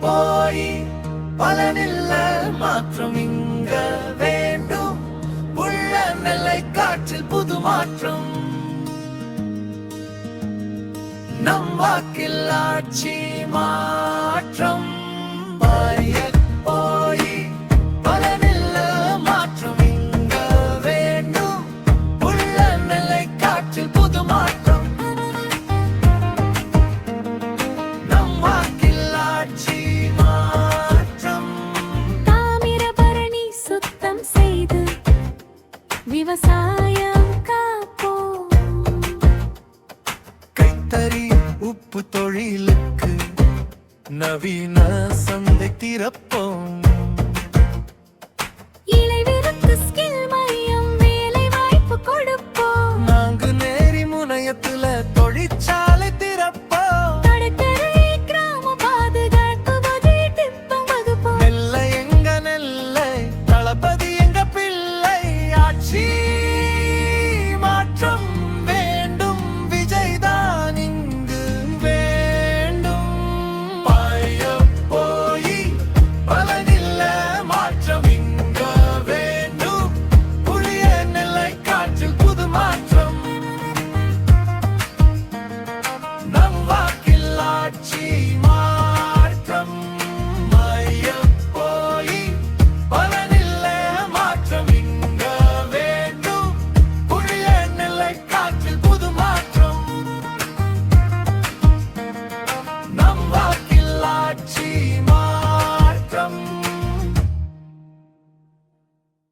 போய் பலனில்ல மாற்றம் இங்க வேண்டும். உள்ள நெல்லை காற்றில் புது மாற்றம். நம் வாக்கில் ஆட்சி மாற்றம். போய் பலனில்ல மாற்றம் இங்க வேண்டும். உள்ள நெல்லை காற்றில் புது மாற்றம். நம் வாக்கில் ஆட்சி மாற்றம். தாமிரபரணி சுத்தம் செய்து விவசாயம் காப்போம். கைத்தறி உப்பு தொழிலுக்கு நவீன சந்தை திறப்போம்.